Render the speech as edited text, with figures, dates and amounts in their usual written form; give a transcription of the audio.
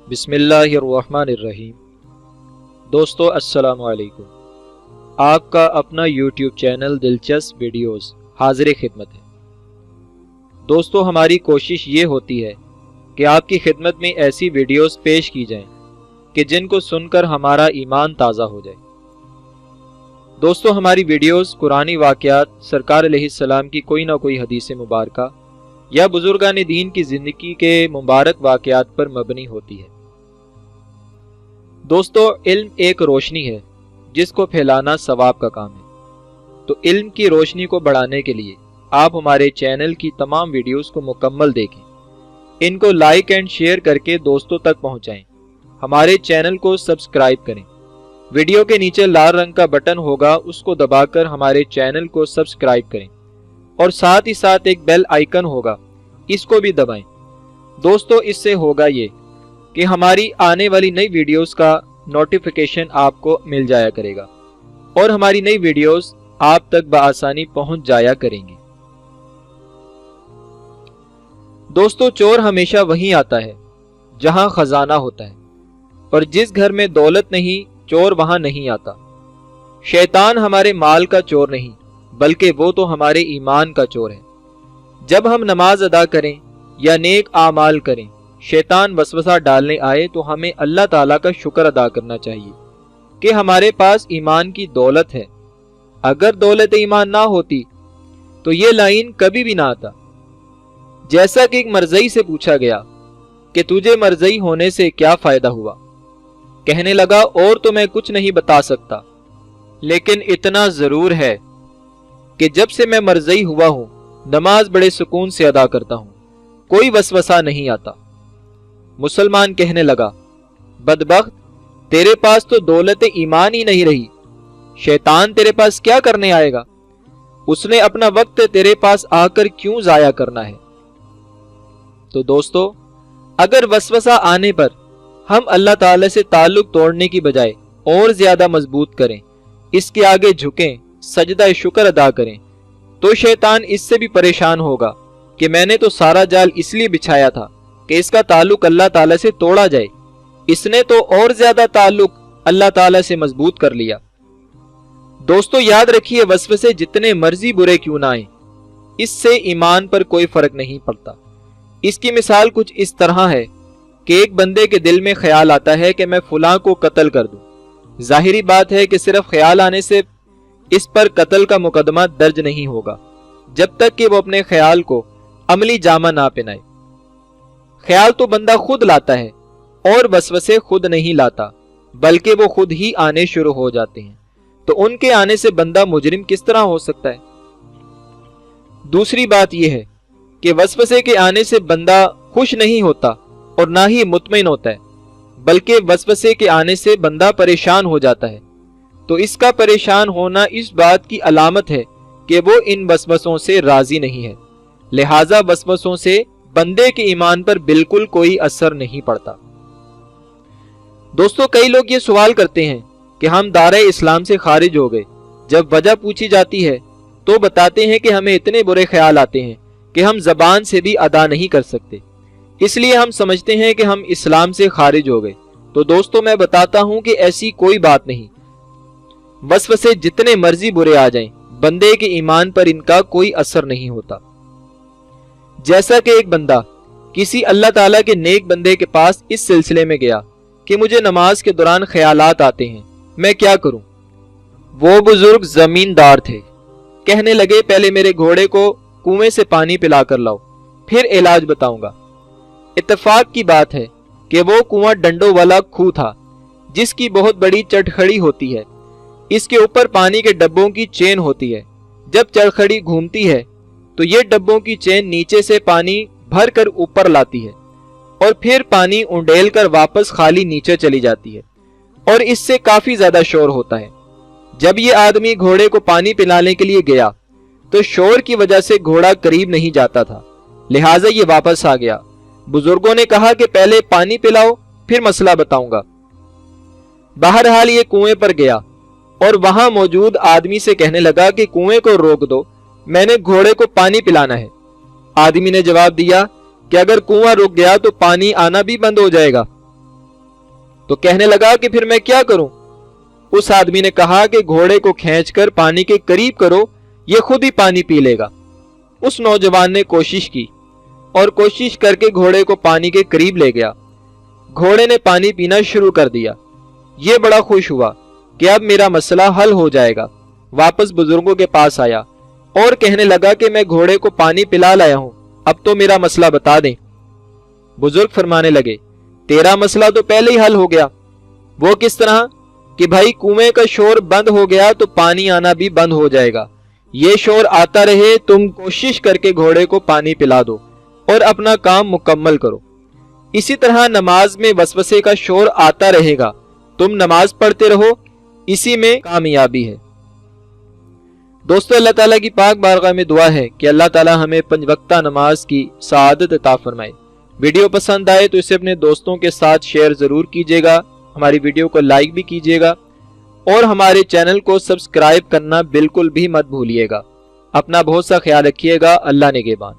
बिस्मिल्लाहिर्रहमानिर्रहीम। दोस्तों अस्सलाम वालेकुम। आपका अपना यूट्यूब चैनल दिलचस्प वीडियोस हाजिर खिदमत है। दोस्तों हमारी कोशिश ये होती है कि आपकी खिदमत में ऐसी वीडियोस पेश की जाएं कि जिनको सुनकर हमारा ईमान ताज़ा हो जाए। दोस्तों हमारी वीडियोस कुरानी वाक़यात, सरकार अलैहिस्सलाम की कोई ना कोई हदीस मुबारका या बुजुर्गान दीन की ज़िंदगी के मुबारक वाक़यात पर मबनी होती है। दोस्तों इल्म एक रोशनी है जिसको फैलाना सवाब का काम है। तो इल्म की रोशनी को बढ़ाने के लिए आप हमारे चैनल की तमाम वीडियोस को मुकम्मल देखें, इनको लाइक एंड शेयर करके दोस्तों तक पहुंचाएं। हमारे चैनल को सब्सक्राइब करें। वीडियो के नीचे लाल रंग का बटन होगा, उसको दबाकर हमारे चैनल को सब्सक्राइब करें और साथ ही साथ एक बेल आइकन होगा, इसको भी दबाएं। दोस्तों इससे होगा ये कि हमारी आने वाली नई वीडियोस का नोटिफिकेशन आपको मिल जाया करेगा और हमारी नई वीडियोस आप तक बआसानी पहुंच जाया करेंगी। दोस्तों चोर हमेशा वहीं आता है जहां खजाना होता है, और जिस घर में दौलत नहीं चोर वहां नहीं आता। शैतान हमारे माल का चोर नहीं, बल्कि वो तो हमारे ईमान का चोर है। जब हम नमाज अदा करें या नेक आमाल करें, शैतान वसवसा डालने आए तो हमें अल्लाह ताला का शुक्र अदा करना चाहिए कि हमारे पास ईमान की दौलत है। अगर दौलत ईमान ना होती तो ये लाइन कभी भी ना आता। जैसा कि एक मरज़ई से पूछा गया कि तुझे मरज़ई होने से क्या फायदा हुआ, कहने लगा और तो मैं कुछ नहीं बता सकता, लेकिन इतना जरूर है कि जब से मैं मरज़ई हुआ हूं नमाज बड़े सुकून से अदा करता हूं, कोई वसवसा नहीं आता। मुसलमान कहने लगा बदबख्त, तेरे पास तो दौलत ईमान ही नहीं रही, शैतान तेरे पास क्या करने आएगा, उसने अपना वक्त तेरे पास आकर क्यों जाया करना है। तो दोस्तों अगर वसवसा आने पर हम अल्लाह ताला से ताल्लुक तोड़ने की बजाय और ज्यादा मजबूत करें, इसके आगे झुकें, सजदा शुक्र अदा करें, तो शैतान इससे भी परेशान होगा कि मैंने तो सारा जाल इसलिए बिछाया था कि इसका ताल्लुक अल्लाह ताला से तोड़ा जाए, इसने तो और ज्यादा ताल्लुक अल्लाह ताला से मजबूत कर लिया। दोस्तों याद रखिए, वसवसे जितने मर्जी बुरे क्यों ना आए, इससे ईमान पर कोई फर्क नहीं पड़ता। इसकी मिसाल कुछ इस तरह है कि एक बंदे के दिल में ख्याल आता है कि मैं फलां को कत्ल कर दूं। जाहिरी बात है कि सिर्फ ख्याल आने से इस पर कत्ल का मुकदमा दर्ज नहीं होगा जब तक कि वो अपने ख्याल को अमली जामा ना पहनाए। ख्याल तो बंदा खुद लाता है और वसवसे खुद नहीं लाता, बल्कि वो खुद ही आने शुरू हो जाते हैं। तो उनके आने से बंदा मुजरिम किस तरह हो सकता है। दूसरी बात यह है कि वसवसे के आने से बंदा खुश नहीं होता और ना ही मुतमईन होता है, बल्कि वसवसे के आने से बंदा परेशान हो जाता है। तो इसका परेशान होना इस बात की अलामत है कि वो इन वसवसों से राजी नहीं है। लिहाजा वसवसों से बंदे के ईमान पर बिल्कुल कोई असर नहीं पड़ता। दोस्तों कई लोग ये सवाल करते हैं कि हम दायरे इस्लाम से खारिज हो गए। जब वजह पूछी जाती है तो बताते हैं कि हमें इतने बुरे ख्याल आते हैं कि हम जबान से भी अदा नहीं कर सकते, इसलिए हम समझते हैं कि हम इस्लाम से खारिज हो गए। तो दोस्तों मैं बताता हूं कि ऐसी कोई बात नहीं। वसवसे जितने मर्जी बुरे आ जाएं, बंदे के ईमान पर इनका कोई असर नहीं होता। जैसा कि एक बंदा किसी अल्लाह ताला के नेक बंदे के पास इस सिलसिले में गया कि मुझे नमाज के दौरान ख्यालात आते हैं, मैं क्या करूं। वो बुजुर्ग जमींदार थे, कहने लगे पहले मेरे घोड़े को कुएं से पानी पिलाकर लाओ, फिर इलाज बताऊंगा। इत्तेफाक की बात है कि वो कुआं डंडों वाला खूह था जिसकी बहुत बड़ी चटखड़ी होती है। इसके ऊपर पानी के डब्बों की चेन होती है। जब चरखड़ी घूमती है तो ये डब्बों की चेन नीचे से पानी भर कर ऊपर लाती है और फिर पानी उंडेल कर वापस खाली नीचे चली जाती है, और इससे काफी ज्यादा शोर होता है। जब ये आदमी घोड़े को पानी पिलाने के लिए गया तो शोर की वजह से घोड़ा करीब नहीं जाता था, लिहाजा ये वापस आ गया। बुजुर्गों ने कहा कि पहले पानी पिलाओ फिर मसला बताऊंगा। बहरहाल ये कुएं पर गया और वहां मौजूद आदमी से कहने लगा कि कुएं को रोक दो, मैंने घोड़े को पानी पिलाना है। आदमी ने जवाब दिया कि अगर कुआं रुक गया तो पानी आना भी बंद हो जाएगा। तो कहने लगा कि फिर मैं क्या करूं? उस आदमी ने कहा कि घोड़े को खींचकर पानी के करीब करो, ये खुद ही पानी पी लेगा। उस नौजवान ने कोशिश की और कोशिश करके घोड़े को पानी के करीब ले गया। घोड़े ने पानी पीना शुरू कर दिया। ये बड़ा खुश हुआ कि अब मेरा मसला हल हो जाएगा। वापस बुजुर्गों के पास आया और कहने लगा कि मैं घोड़े को पानी पिला लाया हूं, अब तो मेरा मसला बता दें। बुजुर्ग फरमाने लगे, तेरा मसला तो पहले ही हल हो गया। वो किस तरह? कि भाई कुएं का शोर बंद हो गया तो पानी आना भी बंद हो जाएगा। ये शोर आता रहे, तुम कोशिश करके घोड़े को पानी पिला दो और अपना काम मुकम्मल करो। इसी तरह नमाज में वसवसे का शोर आता रहेगा, तुम नमाज पढ़ते रहो, इसी में कामयाबी है। दोस्तों, अल्लाह ताला की पाक बारगाह में दुआ है कि अल्लाह ताला हमें 5 वक्ता नमाज की सआदत अता फरमाए। वीडियो पसंद आए तो इसे अपने दोस्तों के साथ शेयर जरूर कीजिएगा, हमारी वीडियो को लाइक भी कीजिएगा और हमारे चैनल को सब्सक्राइब करना बिल्कुल भी मत भूलिएगा। अपना बहुत सा ख्याल रखिएगा। अल्लाह निगहबान।